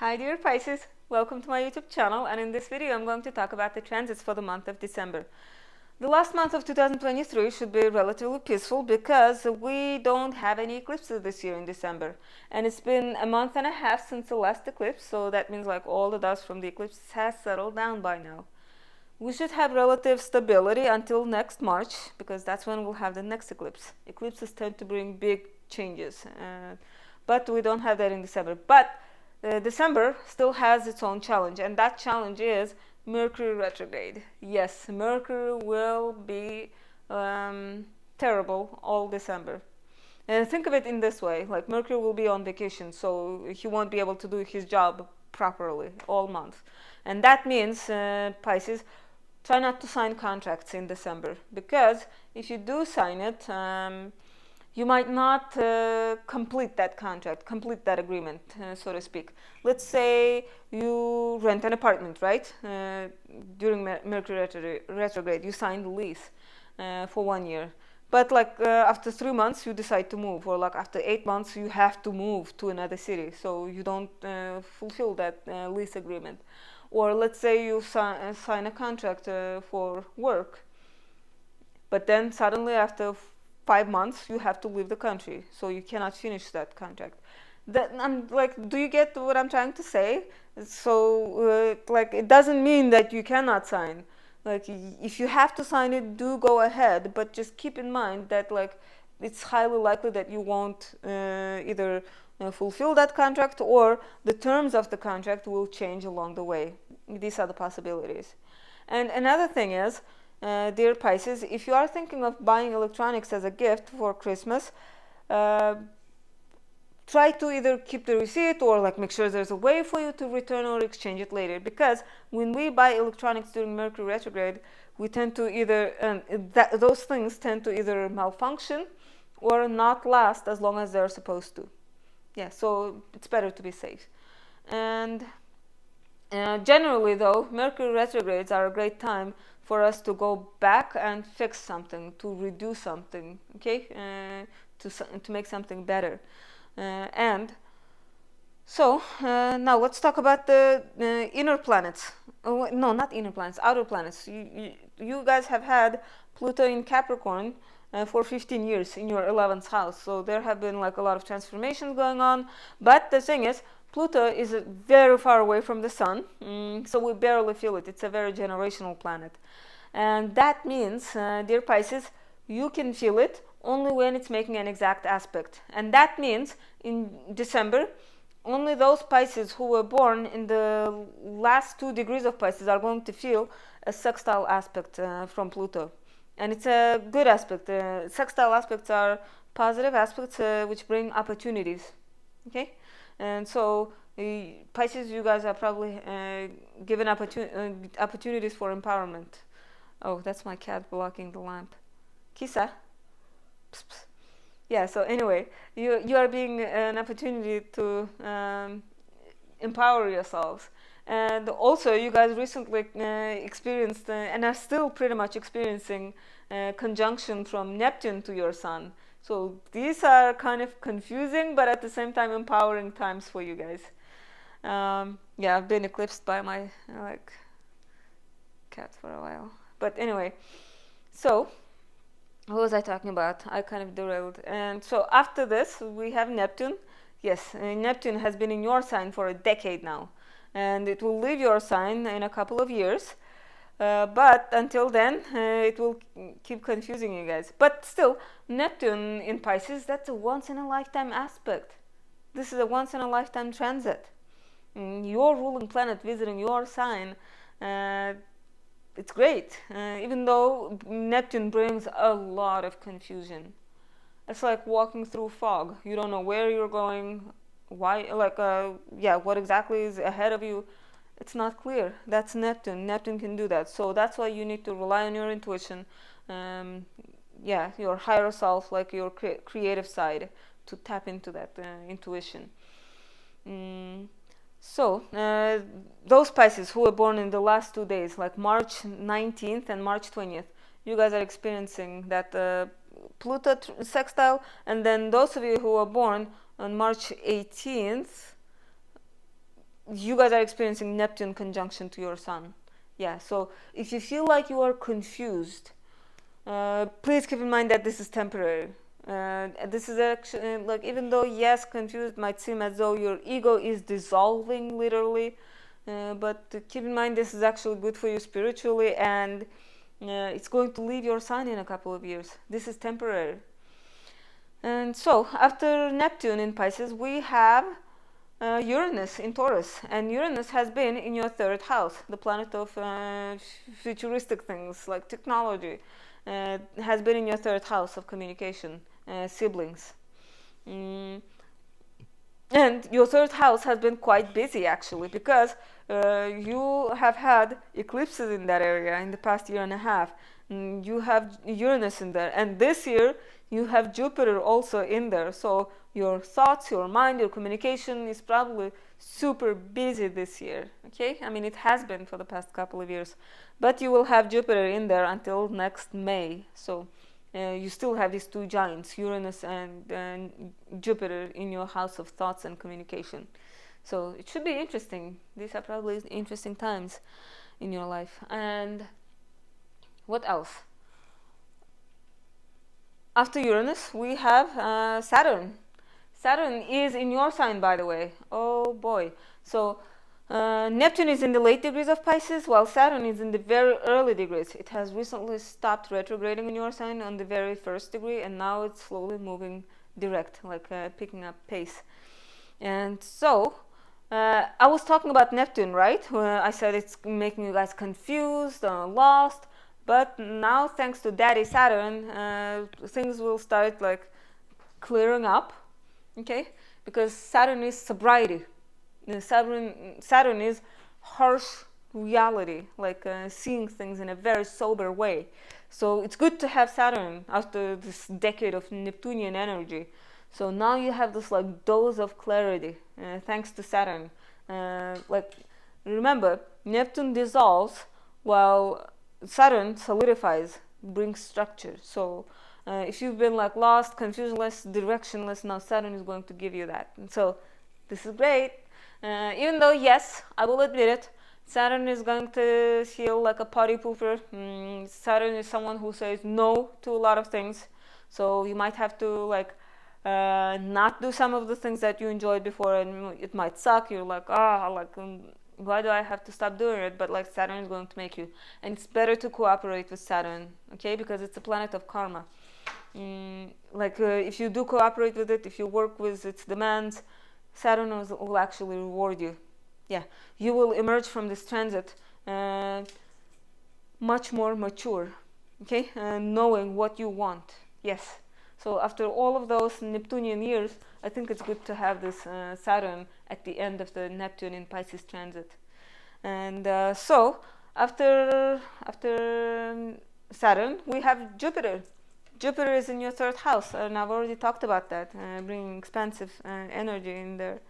Hi dear Pisces, welcome to my YouTube channel, and in this video I'm going to talk about the transits for the month of December. The last month of 2023 should be relatively peaceful because we don't have any eclipses this year in December, and it's been a month and a half since the last eclipse, so that means like all the dust from the eclipse has settled down by now. We should have relative stability until next March, because that's when we'll have the next eclipse. Eclipses tend to bring big changes, but we don't have that in December. But December still has its own challenge, and that challenge is Mercury retrograde. Yes, Mercury will be terrible all December. And think of it in this way, like Mercury will be on vacation, so he won't be able to do his job properly all month. And that means, Pisces, try not to sign contracts in December, because if you do sign it, you might not complete that contract, complete that agreement, so to speak. Let's say you rent an apartment, right? During Mercury retrograde, you signed the lease for 1 year. But like after 3 months, you decide to move, or like after 8 months, you have to move to another city, so you don't fulfill that lease agreement. Or let's say you sign a contract for work, but then suddenly after 5 months you have to leave the country, so you cannot finish that contract. I'm like, do you get what I'm trying to say? So like, it doesn't mean that you cannot sign. Like, if you have to sign it, do go ahead, but just keep in mind that like it's highly likely that you won't either fulfill that contract, or the terms of the contract will change along the way. These are the possibilities. And another thing is, dear Pisces, if you are thinking of buying electronics as a gift for Christmas, try to either keep the receipt, or like make sure there's a way for you to return or exchange it later, because when we buy electronics during Mercury retrograde, we tend to either those things tend to either malfunction or not last as long as they're supposed to. Yeah, so it's better to be safe. And generally though, Mercury retrogrades are a great time for us to go back and fix something, to redo something, okay, to make something better. And so now let's talk about the inner planets. Oh, no, not inner planets, outer planets. You guys have had Pluto in Capricorn for 15 years in your 11th house, so there have been like a lot of transformations going on. But the thing is, Pluto is very far away from the sun, so we barely feel it. It's a very generational planet, and that means, dear Pisces, you can feel it only when it's making an exact aspect. And that means in December, only those Pisces who were born in the last 2 degrees of Pisces are going to feel a sextile aspect from Pluto. And it's a good aspect. Sextile aspects are positive aspects which bring opportunities. Okay? And so Pisces, you guys are probably given opportunities for empowerment. Oh, that's my cat blocking the lamp. Kisa. Psst, psst. Yeah, so anyway, you are being an opportunity to empower yourselves. And also, you guys recently experienced and are still pretty much experiencing conjunction from Neptune to your sun. So these are kind of confusing, but at the same time empowering times for you guys. Yeah, I've been eclipsed by my like cat for a while. But anyway, so what was I talking about? I kind of derailed. And so after this, we have Neptune. Yes, Neptune has been in your sign for a decade now, and it will leave your sign in a couple of years. But until then, it will keep confusing you guys. But still, Neptune in Pisces, that's a once-in-a-lifetime aspect. This is a once-in-a-lifetime transit. Your ruling planet visiting your sign, it's great, even though Neptune brings a lot of confusion. It's like walking through fog. You don't know where you're going, why, like, yeah, what exactly is ahead of you. It's not clear. That's Neptune. Neptune can do that. So that's why you need to rely on your intuition, yeah, your higher self, like your creative side, to tap into that intuition. So those Pisces who were born in the last 2 days, like March 19th and March 20th, you guys are experiencing that Pluto sextile. And then those of you who were born on March 18th, you guys are experiencing Neptune conjunction to your sun. Yeah, so if you feel like you are confused, please keep in mind that this is temporary. This is actually, like, even though, yes, confused might seem as though your ego is dissolving literally, but keep in mind this is actually good for you spiritually, and it's going to leave your sign in a couple of years. This is temporary. And so, after Neptune in Pisces, we have Uranus in Taurus, and Uranus has been in your third house, the planet of futuristic things like technology. Has been in your third house of communication, siblings. And your third house has been quite busy actually, because you have had eclipses in that area in the past year and a half. You have Uranus in there, and this year you have Jupiter also in there. So your thoughts, your mind, your communication is probably super busy this year. Okay, I mean, it has been for the past couple of years, but you will have Jupiter in there until next May. So you still have these two giants, Uranus and Jupiter, in your house of thoughts and communication. So it should be interesting. These are probably interesting times in your life. And what else? After Uranus, we have Saturn. Saturn is in your sign, by the way. Oh boy. So Neptune is in the late degrees of Pisces, while Saturn is in the very early degrees. It has recently stopped retrograding in your sign on the very first degree, and now it's slowly moving direct, like picking up pace. And so, I was talking about Neptune, right? I said it's making you guys confused, lost. But now, thanks to Daddy Saturn, things will start like clearing up, okay? Because Saturn is sobriety. Saturn is harsh reality, like seeing things in a very sober way. So it's good to have Saturn after this decade of Neptunian energy. So now you have this like dose of clarity thanks to Saturn. Like, remember, Neptune dissolves while Saturn solidifies, brings structure. So if you've been like lost, confusionless, directionless, now Saturn is going to give you that. And so this is great. Even though, yes, I will admit it, Saturn is going to feel like a party pooper. Saturn is someone who says no to a lot of things. So you might have to like not do some of the things that you enjoyed before, and it might suck. You're like, why do I have to stop doing it? But like, Saturn is going to make you, and it's better to cooperate with Saturn, okay? Because it's a planet of karma. If you do cooperate with it, if you work with its demands, Saturn will actually reward you. Yeah, you will emerge from this transit much more mature, okay? Knowing what you want. Yes. So after all of those Neptunian years, I think it's good to have this Saturn at the end of the Neptune in Pisces transit. And so after Saturn, we have Jupiter. Jupiter is in your third house, and I've already talked about that, bringing expansive energy in there.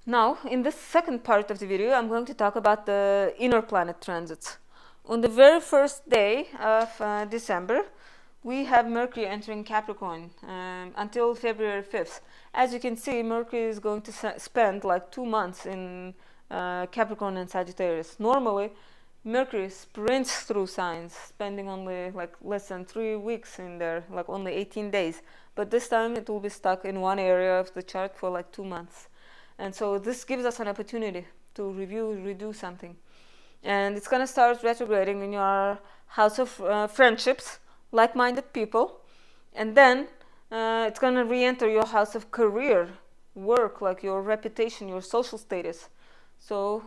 Now, in this second part of the video, I'm going to talk about the inner planet transits. On the very first day of December, we have Mercury entering Capricorn until February 5th. As you can see, Mercury is going to spend like 2 months in Capricorn and Sagittarius. Normally, Mercury sprints through signs, spending only like less than 3 weeks in there, like only 18 days. But this time it will be stuck in one area of the chart for like 2 months. And so this gives us an opportunity to redo something. And it's going to start retrograding in your house of friendships, like-minded people. And then it's going to re-enter your house of career, work, like your reputation, your social status. So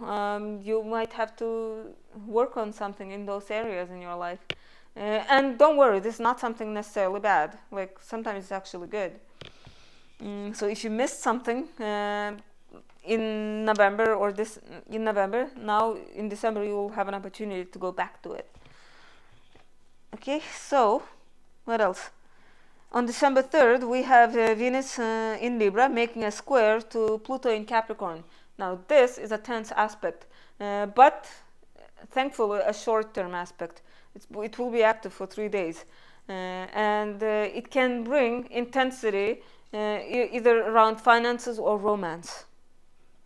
you might have to work on something in those areas in your life. And don't worry, this is not something necessarily bad. Like, sometimes it's actually good. So if you missed something in November now in December you will have an opportunity to go back to it. Okay, so what else? On December 3rd, we have Venus in Libra making a square to Pluto in Capricorn. Now, this is a tense aspect, but thankfully a short-term aspect. It will be active for 3 days, and it can bring intensity either around finances or romance.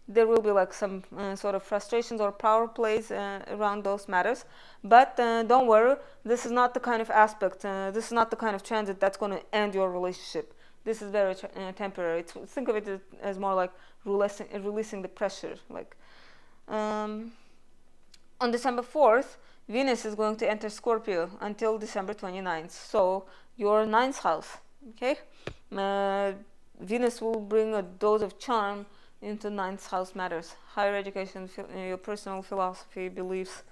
There will be like some sort of frustrations or power plays around those matters, but don't worry, this is not the kind of aspect, this is not the kind of transit that's going to end your relationship. This is very temporary. Think of it as more like releasing the pressure. Like on December 4th, Venus is going to enter Scorpio until December 29th, so your ninth house. Okay, Venus will bring a dose of charm into ninth house matters: higher education, your personal philosophy, beliefs,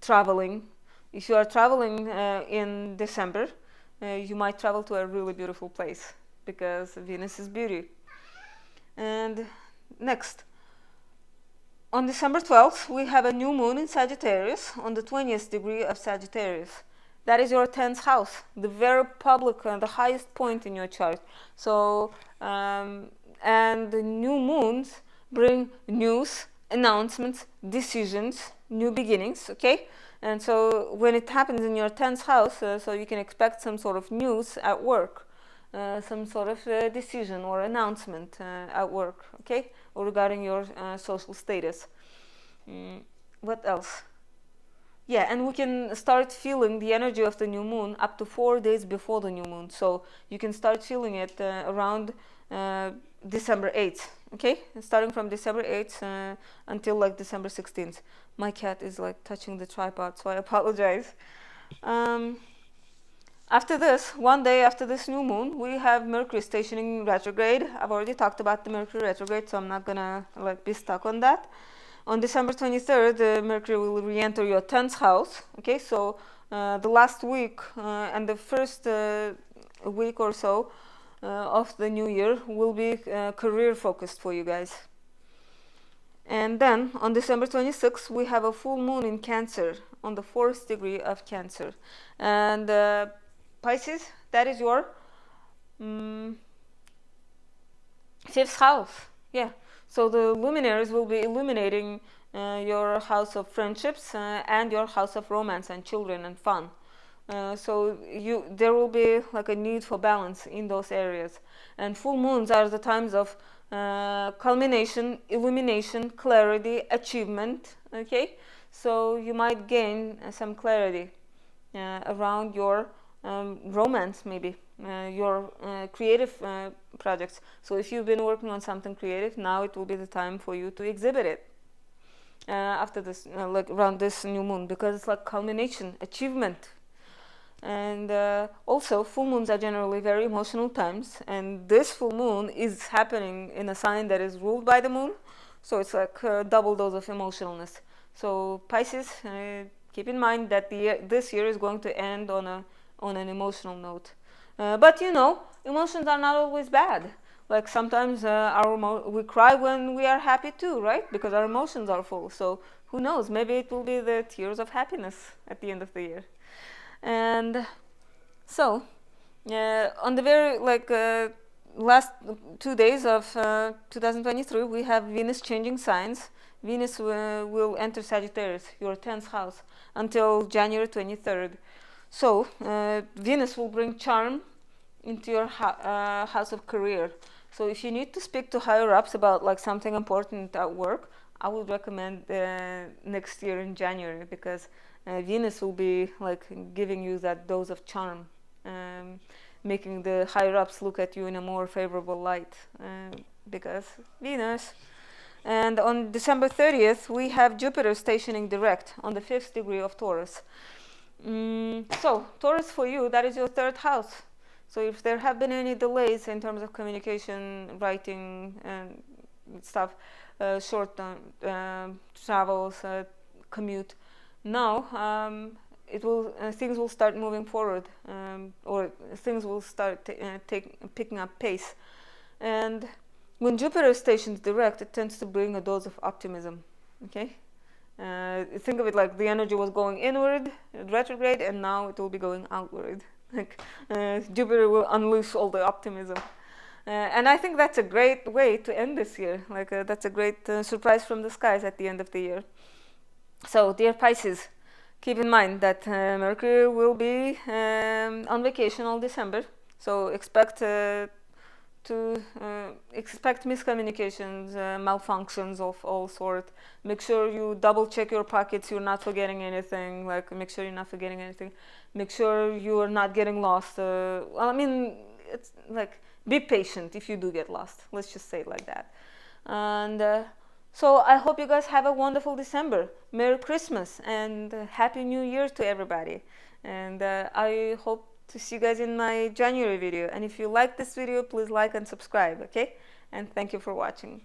traveling. If you are traveling in December, you might travel to a really beautiful place because Venus is beauty. And next, on December 12th, we have a new moon in Sagittarius on the 20th degree of Sagittarius. That is your 10th house, the very public, the highest point in your chart. So, and the new moons bring news, announcements, decisions, new beginnings, okay? And so when it happens in your 10th house, so you can expect some sort of news at work, some sort of decision or announcement at work, okay? Or regarding your social status. What else? Yeah, and we can start feeling the energy of the new moon up to 4 days before the new moon. So you can start feeling it around December 8th, okay? Starting from December 8th until like December 16th. My cat is like touching the tripod, so I apologize. After this, one day after this new moon, we have Mercury stationing retrograde. I've already talked about the Mercury retrograde, so I'm not gonna like be stuck on that. On December 23rd, Mercury will re-enter your 10th house. Okay, so the last week and the first week or so of the new year will be career focused for you guys. And then on December 26th, we have a full moon in Cancer on the 4th degree of Cancer. And Pisces, that is your 5th house. Yeah. So the luminaries will be illuminating your house of friendships and your house of romance and children and fun. So there will be like a need for balance in those areas. And full moons are the times of culmination, illumination, clarity, achievement. Okay, so you might gain some clarity around your romance, maybe your creative projects. So if you've been working on something creative, now it will be the time for you to exhibit it after this, like around this new moon, because it's like culmination, achievement. And also full moons are generally very emotional times, and this full moon is happening in a sign that is ruled by the moon, so it's like a double dose of emotionalness. So Pisces, keep in mind that this year is going to end on an emotional note. But you know, emotions are not always bad. Like sometimes we cry when we are happy too, right? Because our emotions are full. So who knows? Maybe it will be the tears of happiness at the end of the year. And so on the very last 2 days of 2023, we have Venus changing signs. Venus will enter Sagittarius, your 10th house, until January 23rd. So Venus will bring charm into your house of career. So if you need to speak to higher ups about like something important at work, I would recommend next year in January, because Venus will be like giving you that dose of charm, making the higher ups look at you in a more favorable light, because Venus. And on December 30th, we have Jupiter stationing direct on the 5th degree of Taurus. So Taurus, for you, that is your 3rd house. So if there have been any delays in terms of communication, writing and stuff, short travels, commute, now things will start moving forward, or things will start picking up pace. And when Jupiter is stationed direct, it tends to bring a dose of optimism. Okay, think of it like the energy was going inward, retrograde, and now it will be going outward. Like Jupiter will unleash all the optimism. And I think that's a great way to end this year. Like that's a great surprise from the skies at the end of the year. So, dear Pisces, keep in mind that Mercury will be on vacation all December. So expect to expect miscommunications, malfunctions of all sort. Make sure you double check your pockets, you're not forgetting anything. Like, make sure you're not forgetting anything. Make sure you're not getting lost. Well, I mean, it's like, be patient if you do get lost. Let's just say it like that. And so I hope you guys have a wonderful December. Merry Christmas and Happy New Year to everybody. And I hope to see you guys in my January video. And if you like this video, please like and subscribe, okay? And thank you for watching.